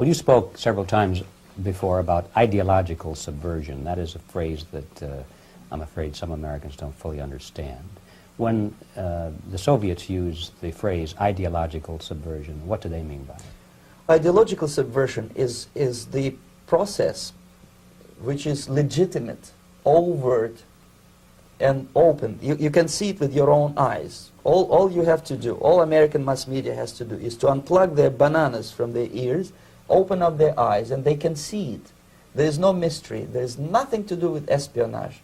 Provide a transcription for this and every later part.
Well, you spoke several times before about ideological subversion. That is a phrase that I'm afraid some Americans don't fully understand. When the Soviets used the phrase ideological subversion, what do they mean by it? Ideological subversion is the process which is legitimate, overt, and open. You can see it with your own eyes. All you have to do, all American mass media has to do, is to unplug their bananas from their ears, open up their eyes, and they can see it. There is no mystery. There is nothing to do with espionage.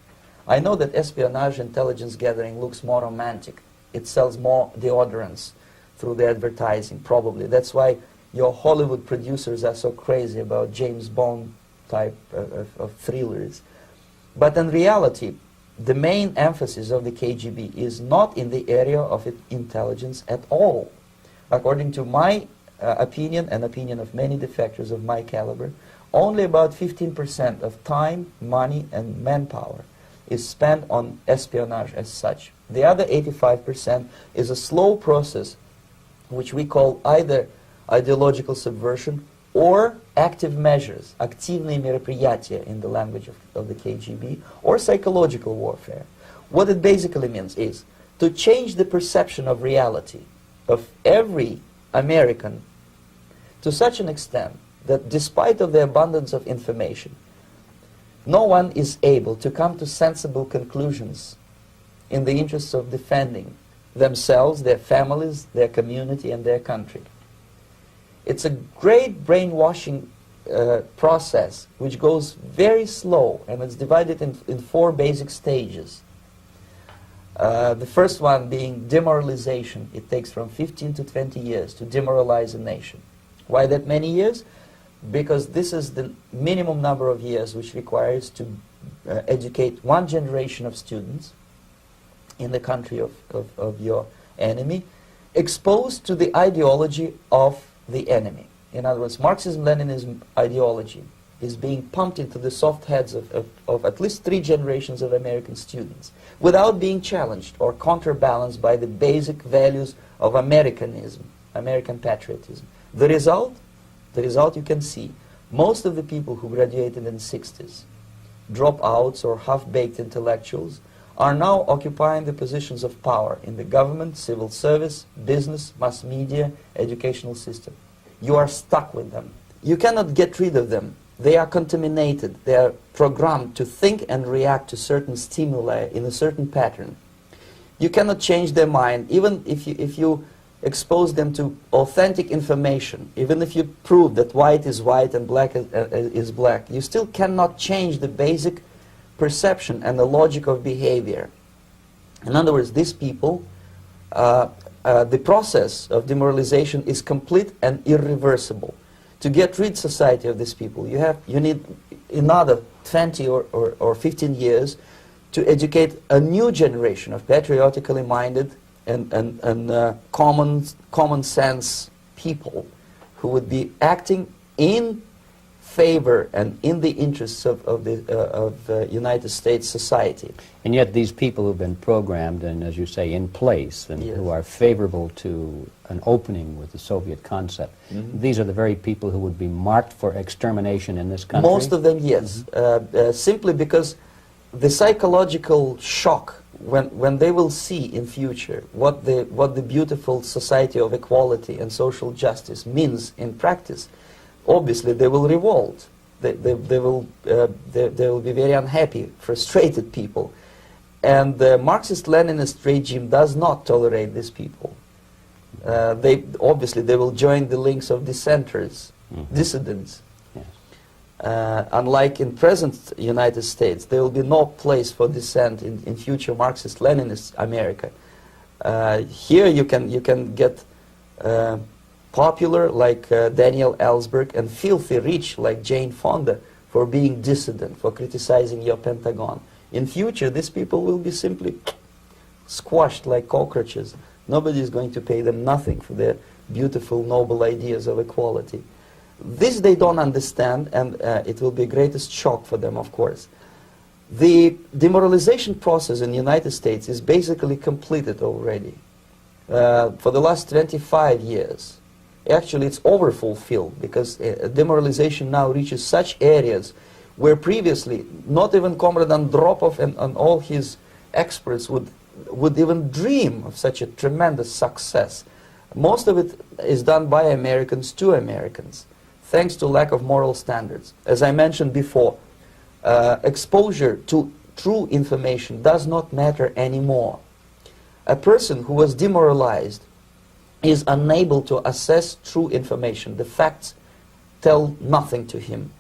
I know that espionage intelligence gathering looks more romantic. It sells more deodorants through the advertising, probably. That's why your Hollywood producers are so crazy about James Bond type of thrillers. But in reality, the main emphasis of the KGB is not in the area of intelligence at all. According to my opinion and opinion of many defectors of my caliber, only about 15% of time, money, and manpower is spent on espionage as such. The other 85% is a slow process which we call either ideological subversion or active measures, активные мероприятия in the language of the KGB, or psychological warfare. What it basically means is to change the perception of reality of every American to such an extent that despite of the abundance of information, no one is able to come to sensible conclusions in the interests of defending themselves, their families, their community, and their country. It's a great brainwashing process which goes very slow, and it's divided in 4 basic stages. The first one being demoralization. It takes from 15 to 20 years to demoralize a nation. Why that many years? Because this is the minimum number of years which requires to educate one generation of students in the country of your enemy, exposed to the ideology of the enemy. In other words, Marxism-Leninism ideology is being pumped into the soft heads of at least 3 generations of American students without being challenged or counterbalanced by the basic values of Americanism, American patriotism. The result you can see. Most of the people who graduated in the 60s, dropouts or half-baked intellectuals, are now occupying the positions of power in the government, civil service, business, mass media, educational system. You are stuck with them. You cannot get rid of them. They are contaminated. They are programmed to think and react to certain stimuli in a certain pattern. You cannot change their mind, even if you expose them to authentic information, even if you prove that white is white and black is black, you still cannot change the basic perception and the logic of behavior. In other words, these people, the process of demoralization is complete and irreversible. To get rid society of these people, you need another 20 or 15 years to educate a new generation of patriotically minded and common sense people who would be acting in favor and in the interests of the United States society. And yet these people who've been programmed and, as you say, in place and Yes. who are favorable to an opening with the Soviet concept, these are the very people who would be marked for extermination in this country? Most of them, yes. Simply because the psychological shock when they will see in future what the beautiful society of equality and social justice means in practice, obviously they will revolt. They will be very unhappy, frustrated people. And the Marxist-Leninist regime does not tolerate these people. Obviously they will join the links of dissenters, dissidents. Unlike in present United States, there will be no place for dissent in future Marxist-Leninist America. Here you can get popular like Daniel Ellsberg and filthy rich like Jane Fonda for being dissident, for criticizing your Pentagon. In future, these people will be simply squashed like cockroaches. Nobody is going to pay them nothing for their beautiful, noble ideas of equality. This they don't understand, and it will be the greatest shock for them, of course. The demoralization process in the United States is basically completed already. For the last 25 years, Actually, it's overfulfilled, because demoralization now reaches such areas where previously not even Comrade Andropov and all his experts would even dream of such a tremendous success. Most of it is done by Americans to Americans, thanks to lack of moral standards. As I mentioned before, exposure to true information does not matter anymore. A person who was demoralized is unable to assess true information. The facts tell nothing to him.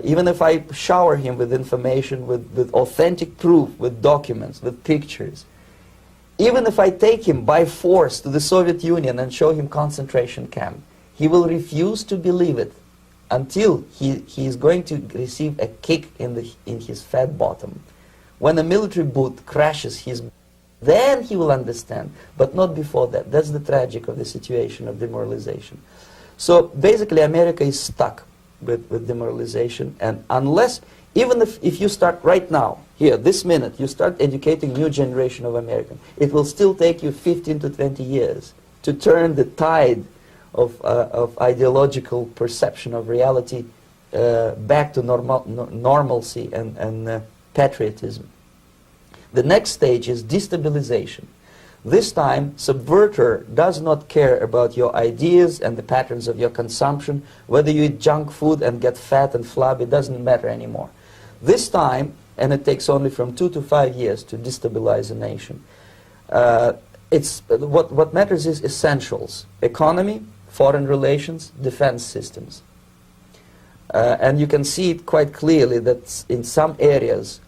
Even if I shower him with information, with authentic proof, with documents, with pictures, even if I take him by force to the Soviet Union and show him concentration camp, he will refuse to believe it until he is going to receive a kick in his fat bottom. When a military boot crashes his, then he will understand, but not before that. That's the tragic of the situation of demoralization. So basically America is stuck with demoralization, and unless, even if you start right now, here, this minute, you start educating new generation of Americans, it will still take you 15 to 20 years to turn the tide of ideological perception of reality back to normalcy and patriotism. The next stage is destabilization. This time, subverter does not care about your ideas and the patterns of your consumption. Whether you eat junk food and get fat and flabby, it doesn't matter anymore. This time, and it takes only from 2 to 5 years to destabilize a nation, what matters is essentials: economy, foreign relations, defense systems. And you can see it quite clearly that in some areas,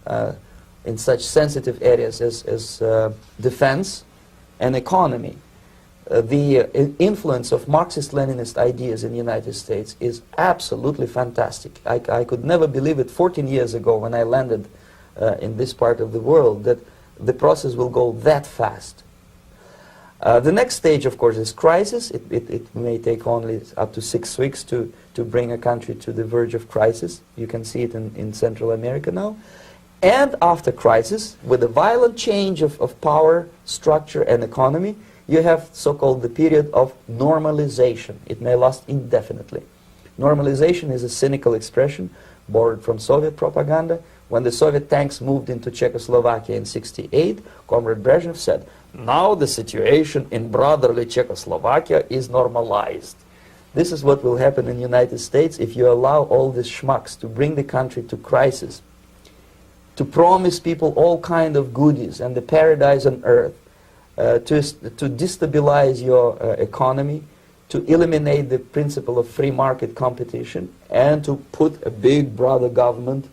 in such sensitive areas as defense and economy, the influence of Marxist-Leninist ideas in the United States is absolutely fantastic. I could never believe it 14 years ago when I landed in this part of the world that the process will go that fast. The next stage, of course, is crisis. It may take only up to 6 weeks to bring a country to the verge of crisis. You can see it in Central America now. And after crisis, with a violent change of power, structure, and economy, you have so-called the period of normalization. It may last indefinitely. Normalization is a cynical expression borrowed from Soviet propaganda. When the Soviet tanks moved into Czechoslovakia in '68, Comrade Brezhnev said, "Now the situation in brotherly Czechoslovakia is normalized." This is what will happen in the United States if you allow all these schmucks to bring the country to crisis, to promise people all kind of goodies and the paradise on earth, to destabilize your economy, to eliminate the principle of free market competition, and to put a big brother government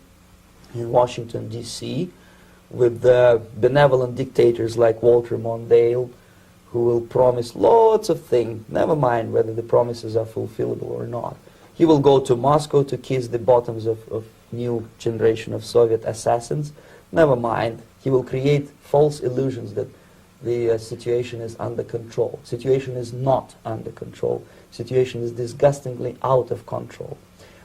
in Washington, D.C., with benevolent dictators like Walter Mondale, who will promise lots of things, never mind whether the promises are fulfillable or not. He will go to Moscow to kiss the bottoms of new generation of Soviet assassins, never mind. He will create false illusions that the situation is under control. Situation is not under control. Situation is disgustingly out of control.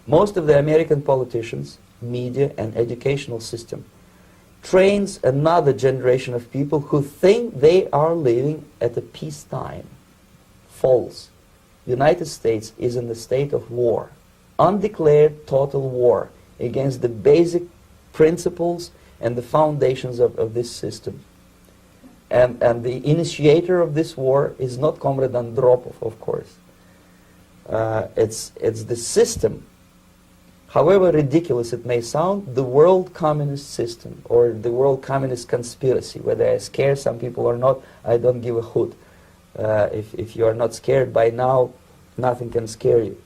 Most of the American politicians, media, and educational system trains another generation of people who think they are living at a peacetime. False. The United States is in the state of war, undeclared total war against the basic principles and the foundations of this system. And the initiator of this war is not Comrade Andropov, of course. It's the system. However ridiculous it may sound, the world communist system or the world communist conspiracy, whether I scare some people or not, I don't give a hoot. If you are not scared by now, nothing can scare you.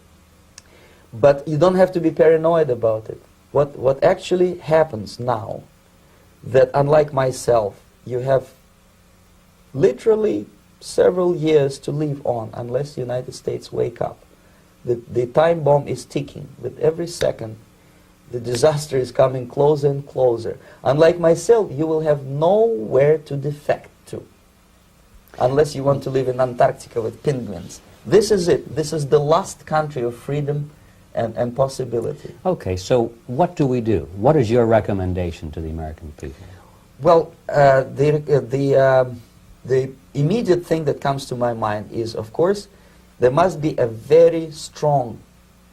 But you don't have to be paranoid about it. What actually happens now, that unlike myself, you have literally several years to live on unless the United States wake up. The time bomb is ticking. With every second, the disaster is coming closer and closer. Unlike myself, you will have nowhere to defect to, unless you want to live in Antarctica with penguins. This is it. This is the last country of freedom and possibility. Okay, so what do we do? What is your recommendation to the American people? Well, the immediate thing that comes to my mind is, of course, There must be a very strong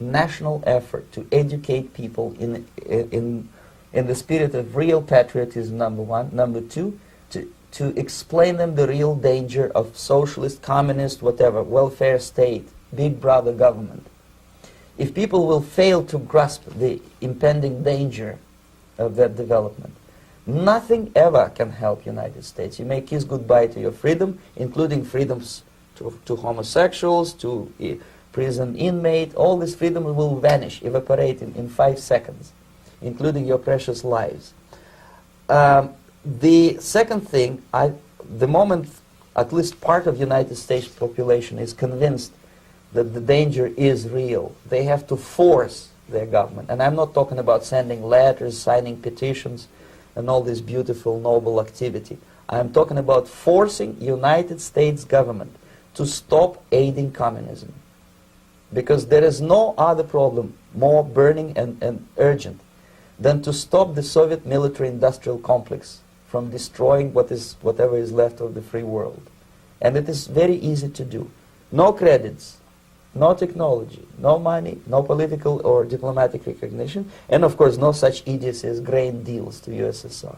national effort to educate people in the spirit of real patriotism, number one. Number two, to explain them the real danger of socialist, communist, whatever, welfare state, big brother government. If people will fail to grasp the impending danger of that development, nothing ever can help United States. You may kiss goodbye to your freedom, including freedoms to homosexuals, to prison inmate. All this freedom will vanish, evaporate in 5 seconds, including your precious lives. The second thing, the moment at least part of United States population is convinced that the danger is real, they have to force their government. And I'm not talking about sending letters, signing petitions, and all this beautiful, noble activity. I'm talking about forcing United States government to stop aiding communism. Because there is no other problem more burning and urgent than to stop the Soviet military-industrial complex from destroying whatever is left of the free world. And it is very easy to do. No credits, no technology, no money, no political or diplomatic recognition, and of course no such idiocy as grain deals to USSR.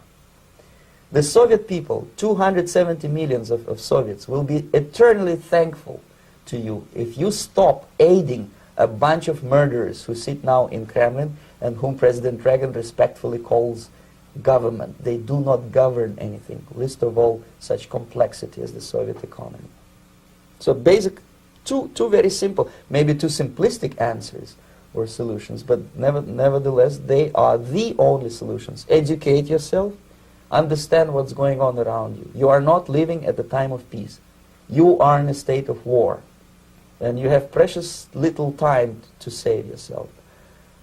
The Soviet people, 270 millions of Soviets, will be eternally thankful to you if you stop aiding a bunch of murderers who sit now in Kremlin and whom President Reagan respectfully calls government. They do not govern anything, least of all such complexity as the Soviet economy. So basic, two very simple, maybe too simplistic answers or solutions, but nevertheless they are the only solutions. Educate yourself, understand what's going on around you. You are not living at the time of peace. You are in a state of war, and you have precious little time to save yourself.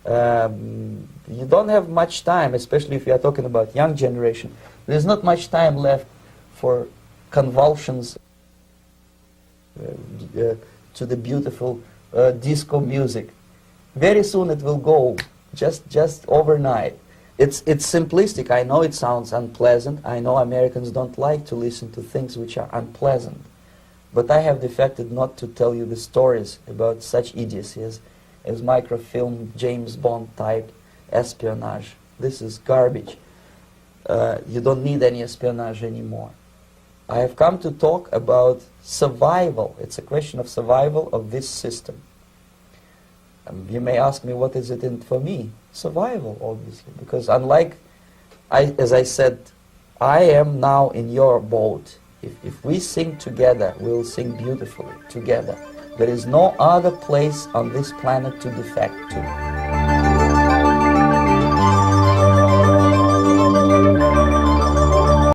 You don't have much time, especially if you are talking about young generation. There's not much time left for convulsions to the beautiful disco music. Very soon it will go, just overnight. It's simplistic. I know it sounds unpleasant. I know Americans don't like to listen to things which are unpleasant. But I have defected not to tell you the stories about such idiocy as microfilm, James Bond type espionage. This is garbage. You don't need any espionage anymore. I have come to talk about survival. It's a question of survival of this system. You may ask me, what is it in for me? Survival, obviously, because unlike, as I said, I am now in your boat. If we sing together, we'll sing beautifully together. There is no other place on this planet to defect to.